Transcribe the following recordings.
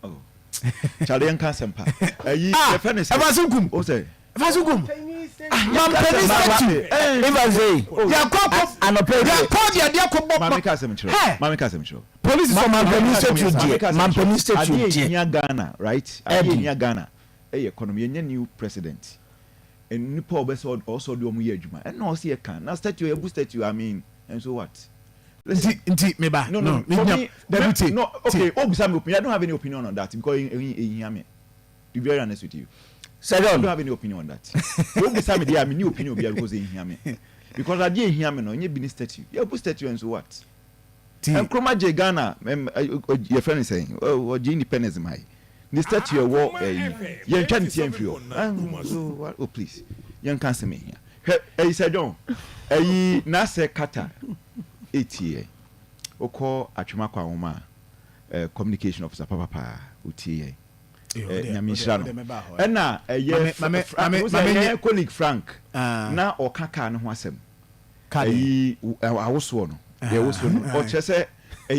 Oh. Charlie and Casempa. Evasukum. O say. Evasukum. Mampeni statue. Even say. Yakopo anopere. Yakopo dia ko bobo. Mami Casempa. Police for Mampeni statue there. Mampeni statue there. Nia Ghana, right? Nia Ghana. Economy enya new president. And nipa obeso also do omu ye adwuma. And no see e kan. Na statue e statue I mean. And so what? Inti meba. No. Deputy. No, okay. Obisa me opinion. I don't have any opinion on that because he hear me. To be very honest with you. I don't have any opinion on that. Obisa me there me new opinion because he hear me. Because I didn't hear me no. You be statue. You put statue and so what? And Kroma J Ghana, your friend is saying, oh, independence my. The statue of war, you can't see him for you. Oh, please. You can't see me here. He said, John, Nasa Kata, 8 years. Oko Achumako Oma, communication officer, Papa, UTA. And now, my colleague Frank, now or Kaka and Wasem. I was one. There was one. Or just a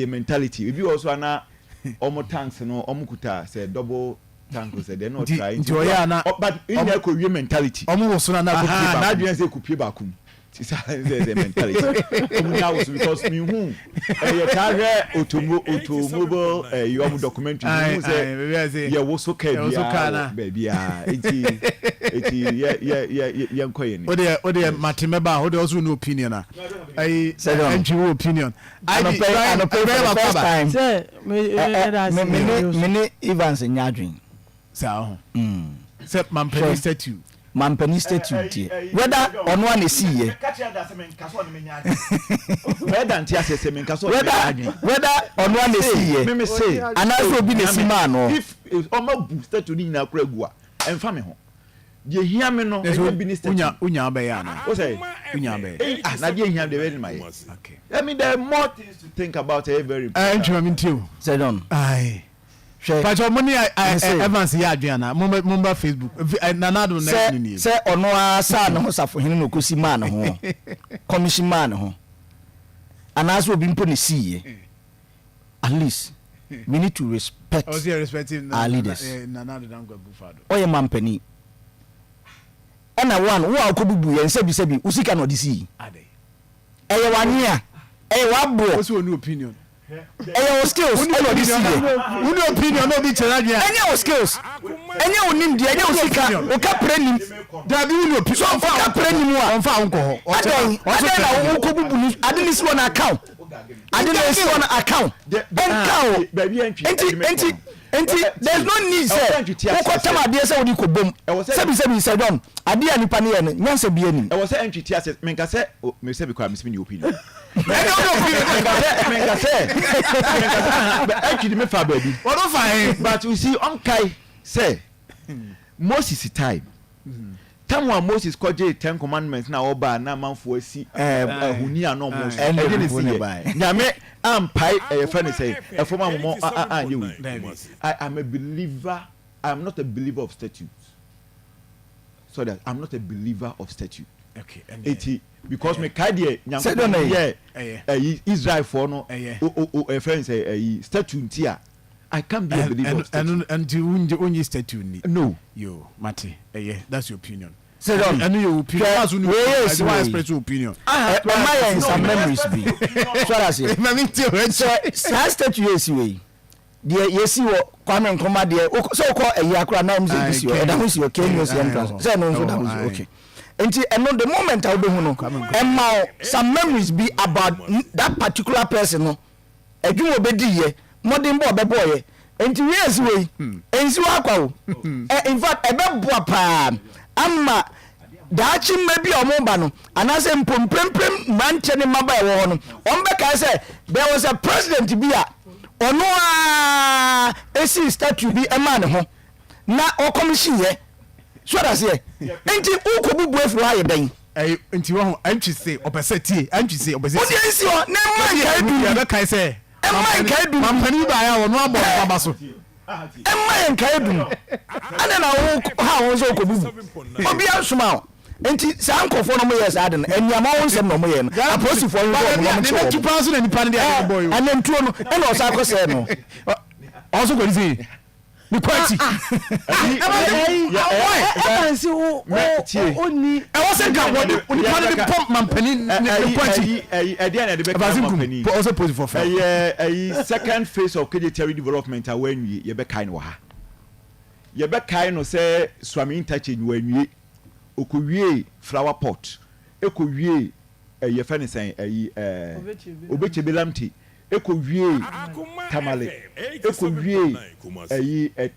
mentality. If you also are now. Omo tanks no omukuta say double tank say they not trying to but in their Korean mentality omo wo so na na dwen say kupie bakum the mentality omo because me hu e tare automobile your documentary you say yeah wo so ka bia eti enkoye ni o de matemeba o de also no opinion na I entry opinion I no pay first time say me Evans nyadwen so say Mampeni statue whether on one see here whether on one see here me say and also be the man no if omo booster to ni na kuragua emfa me ho je hia me no e be ni statue unya be ya na o say unya be na je hia de very my okay I mean there are more things to think about very important you say don ai but your money Evans ya adwana mumba Facebook nanado na ni say ono asa no safo hene no kosi man ho commission man ho anaso obi mpo ne see at least we need to respect our leaders nanado dan Akufo-Addo oye Mampeni ona one wo akobubu ye nsebi usika no disi ade eye wania eye wabo what's your new opinion eye skills uni opinion no be chalanya eye skills eye onim de eye usika o ka prenim da bi uni opinion so for ka prenim a on fa onko ho ade na wo kobubu ni ade ni si won account ade na si won account enti there's no need say ko tama de say woni ko bom sebi say don ade ani pa ne ye nyansa bi ani e wo say entry tias menka say me say because me see opinion actually me fa baby what do fine but you see on kai say Moses time Tamwa Moses koje 10 commandments na oba na manfo asi ahuni ano mo e dey ne see nyame ampai e fa ne say e forma mo I am a believer. I am not a believer of statutes. So that I'm not a believer of statute. Okay. Because me kadie nyame Israel for no o friend say statute tia I can't be a believer of statute. And you statute ni. No. Yo, Mate. That's your opinion. Say don. And your opinion. That's why express your opinion. My some memories be. So I say. So statute is way. The yesi wo Kwame Nkrumah de so call akura na am say this year. That was your Kenya's entrance. Say no that was okay. And the moment I will be no, some memories be about that particular person. No, a you will be dear, modern boy. And to years way, and so in fact, a bad pam, Amma, Dachi maybe a mobano, and I say, Pum man, Chenny Maba one. On back, I say, there was a president to be a or no, a statue be a man, na or commission ye. So that's it. Enti ukobu boefu ha ye ben. Enti wo antwi say opeseti, antwi say opeseti. Odi ensi o na man kai du ya be kai say. E man kai du. Mampani ba ya wo no abo baba so. E man kai du. Ana na wo ha wo so ukobu. Obi ansuma o. Enti sa ankofo no mo yes ade no eniama wo nsem no mo ye no. Aposifo no mo che. Na 2,000 and nipa ne de boy. Ana ntuo no e na o sa akose no. Also go say the quality I wasn't got what the pump man penny also pose for a second phase of KJ development when you be kind of you be kind of say swami interchange when you okuwie flower pot ekowie ye fa ne san obechebelamti ekowie tamale ekowie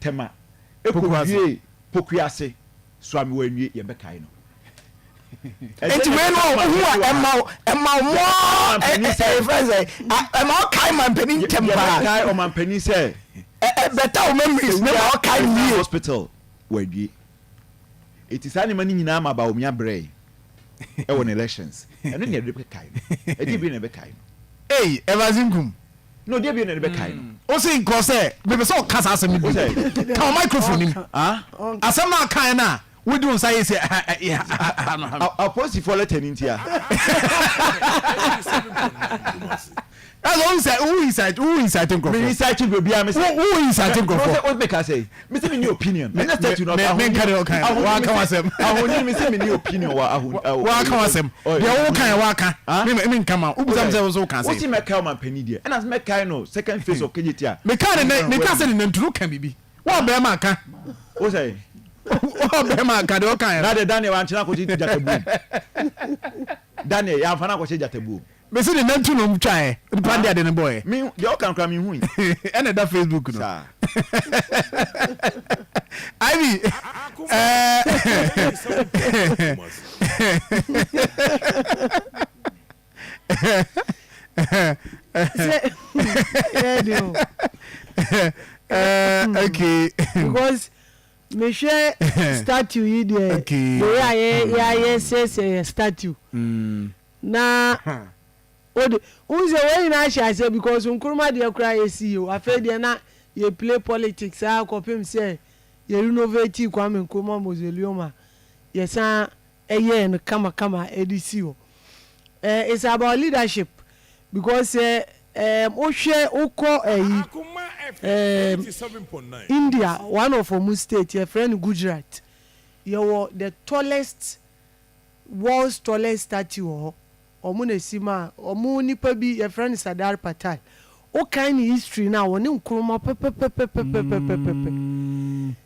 tema ekowie pokuase swami wenwie ye be kai no enti we no who emma mo friends emma kai man penin temba kai o man penin say better memories me all kai hospital wenwie it is any money nyina ma ba o mia brey e won elections eno ne de be kai e di bi ne be kai hey evazinkum no dey bi ne be kai o say nko say be so kasa asem bi ka microphone nim asem na kai na we do say say a post for let in here that's who inside nko me inside to be am say who inside nko what make I say me say me new opinion me not you know me carry o kan wa kan wasem ahoni me say me new opinion wa kan wasem de wo kan wa kan me nkama ubusam say wo kan say what me kai man pani dia and as me kai no second phase of KJT me kan me ka say ne nturu kan bibi wa be ma kan o say wa be ma kan de o kan na de Daniel wan china ko ji jatabu Daniel ya fana ko ji jatabu me see the nantu no mtwae the pande de ne boy me de o kan kra me hu ene da Facebook no Ivy okay because me share statue yi there okay yeah say statue na ode unze we na sha say because nkuruma de kura yesi o afa de na ye play politics a kopim say ye renovate Kwame Nkrumah mausoleum yesa eye no kama edisi o it's about leadership because ohwe ukọ India, one of our state, your friend Gujarat, you were the world's tallest statue. Omunesima, Omunipa be your friend Sardar Patel. O kind of history now, one Nkrumah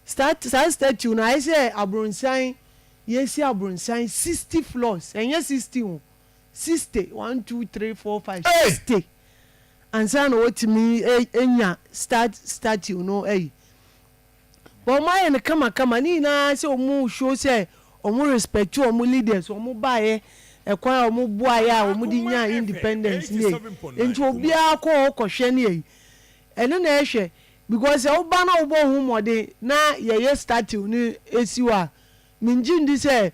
start statue. Now I say Abrunsan, yes, Abrunsan 60 floors, and yes, 60. 1, 2, 3, 4, 5, 60. And so what me enya statue no but my and kama ni na say omu show say omu respect you omu leaders omu bae ekwan omu bua ya omu di nya independence ni enti obi akọ hwe ni eno na ehwe because e oba na obo hu mode na ye statue ni esiwa minji ndi say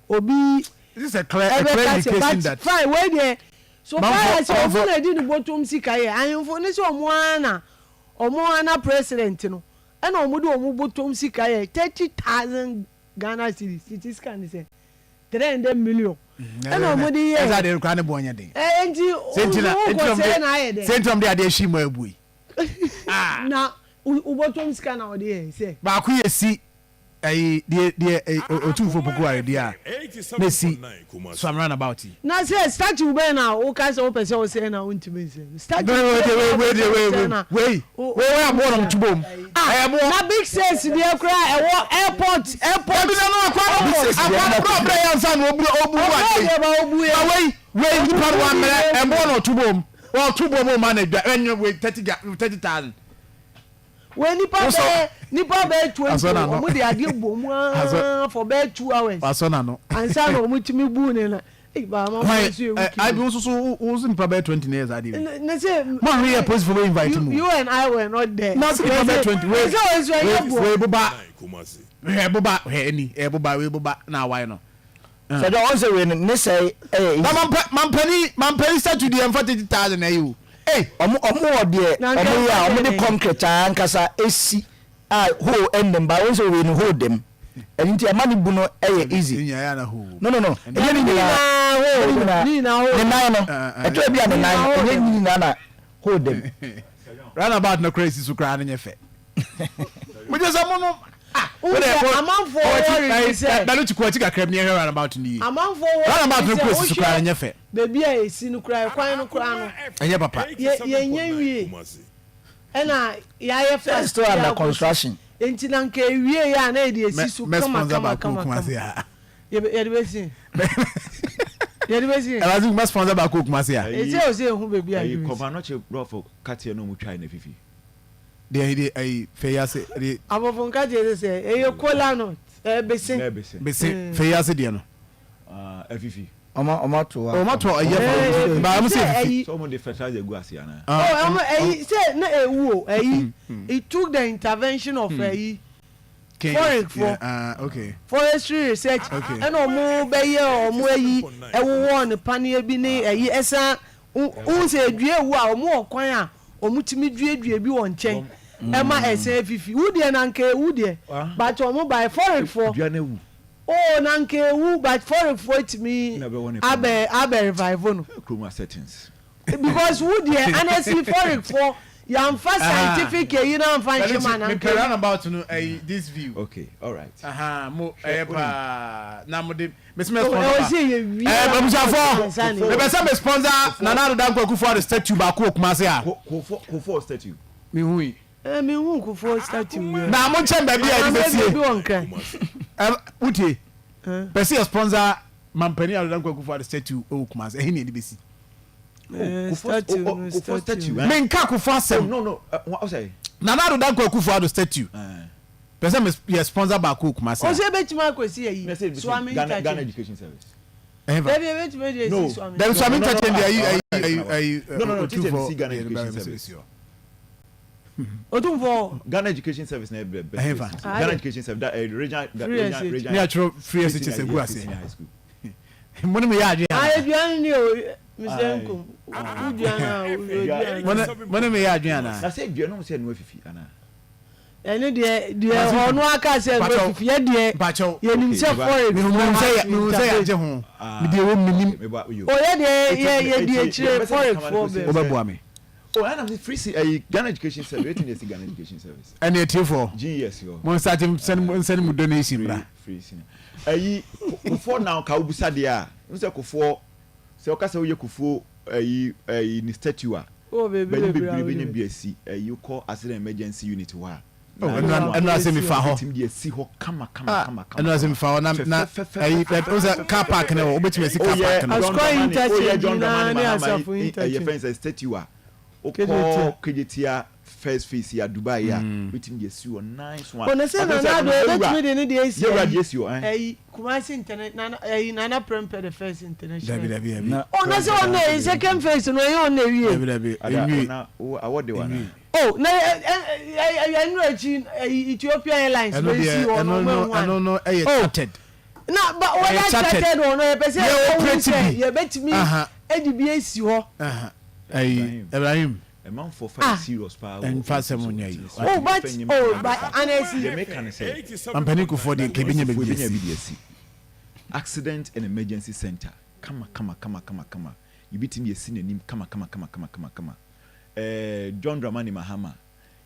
obi this is a clear indication that fine wait there. So far as you na di bottom sika ye ahemfo ne se omo president no e na omo di omo bottom sika ye 30,000 Ghana cedis it is can say 300 million e na omo di ye eza de kwa ne bonya den enti centrum de ade hyi mo abui na u bottom sika na ode ye say ba ku ye si de otufo poku are dia Messi so I'm run about it na say statue be na o ka say o pese o say na untime say statue wait abon am tubom na big sense dey kra airport bi na no akwa problem yansa no obu wait part one minute abon no tubom well tubom manager enyo wait 30,000 when nipa be 20 omo dey ade bom for be 2 hours pasona no ansa no omo timi bu ne na ba ma so I be so nipa be 20 years ade na say man we are supposed to invite him you and I were not there not nipa be 20 we buba we buba na why no so the answer we ne say man penny start to the 40,000 you omo ode omo ya omo de concrete ankasa esi ho endem ba won so we no hold them enti e mani bu no easy no e ni na ho e to bia na hold them round about no crazy so cry na nyefe mo just amono amanfo worry say dalu ti ko ti kakra me here about ni amanfo worry about no ko si kra nya fe baby a esi no kra kwan no kra no enye papa ye nya wie ena ya ye first still under construction enti na nke wie ya na e de esi so kama ye de besi ye de besi I was my sponsor ba ko kuma se ya e se hu baby a you cover not bro for katia no mu try na fifi de ai feya se de abofon ka je se e ye kola no e besi feya se de no fifi Oma to ye ba am se so mo de fertilizer go ase ana say na ewu it took the intervention of okay forestry research and omo be ye omo eyi ewo ne pane bi ni eyi esa unse due ewu a omo okwan a omo timi due bi won chen e ma esa fifi wudie na nke wudie but omo by forest for dua na ewu oh na nke ewu but forest for it me abe revival no chroma settings because wudie honestly forest for yam fa scientific you know fan man me plan about no this view okay all right mo pa na mo de me sponsor me be say me sponsor na na do Akufo-Addo statue ba ko kuma se a Akufo statue me hui me hu Akufo statue na mo chen ba bia di besie utie be say sponsor mampani do Akufo-Addo statue o kuma se ehini di besi statue men ka Akufo asem no what say na na do Akufo-Addo statue person me sponsor ba ko kuma se o se betima kwesi yi swami Ghana education service baby betima dey see swami there swami touching there no TTC Ghana education service Otumfo Ghana education service na Ghana education service that regional natural free education go ase mo ni me ya adwe aduan ni o misenko uduan mo ni me ya adwe ana na say dua no say no afifi ana ene de ono aka say no afifi ye de ye nim say for me say ya je ho me de wo minim o ye de ye de chire for be obebo me oh and I'm free Ghana education service waiting dey see Ghana education service and it for GS yo mo start send mu donation bra free before now ka obusa de a nse Akufo se o ka se o ye Akufo ni statue a oh baby nya BSc you call as an emergency unit wa and na say me fa ho team dey see ho kama and na say me fa ho na o car park na o betime see car park na asco interchange na ne asafo interchange fence statue a o call KJTR first face ya Dubai ya betime dey see one nice one ona say na do betime dey ne dey see you Kumasi internet na prempe the first international dabi ona say on second phase no you on wie dabi na award the one oh na you know Ethiopian Airlines we see on no charted na but when I charted on no person you bet me edbs ho Ibrahim a man for 5 serious power and fast semonia but honestly Jamaican say I'm panic for the Kebenya BDC accident and emergency center kama you beat him yesi nanim kama John Dramani Mahama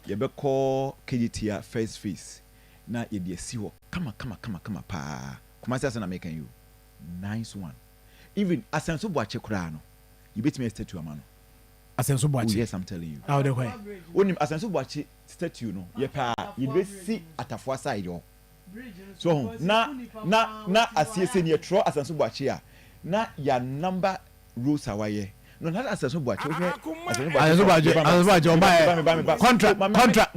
you be call KJTR first face na ye de si ho kama pa kuma say na make you nice one even asenso boache kura no you beat me statue amano asenso boache yes I'm telling you how the way onim asenso boache statue no ye pa you be see atafo side yo so na asiese ne tro asenso boache a na ya number rules awaye no na asenso boache asenso boache oba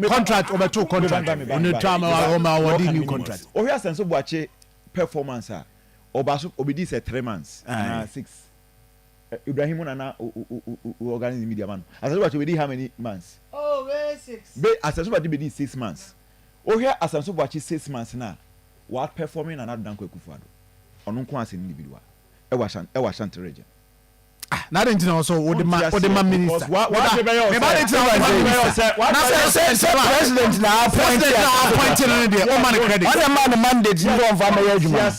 contract over two contract on time our new contract o here asenso boache performance a obedi say 3 months na 6 Ibrahim na organize media man asenso boache obedi how many months oh 6 be asenso boache obedi 6 months o here asenso boache 6 months na what performing na Akufo-Addo onu nko ase ni bidiwa e wa shant region na dey ntina also o de ma minister what dey president na appoint no dey o man credit o de man mandate ni on fa me adwuma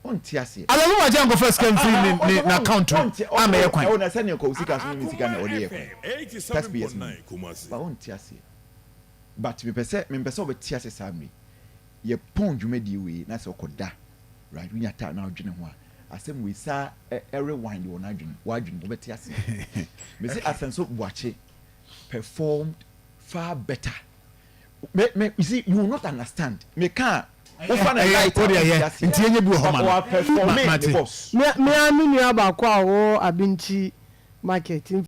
onti ase ala no waje go first can free ni na account am e kwan o na se ne ko usika so ni sika na o de ye kwan tax PS ba onti ase but me pese obeti ase samri ye pon dwumadi we na se okoda right we nyata na odwene ho a asem we sa rewind won adwene obeti ase me say Asenso Boache performed far better. You see, you will not understand. Me can't. Me ami nua ba kwa wo abinchi market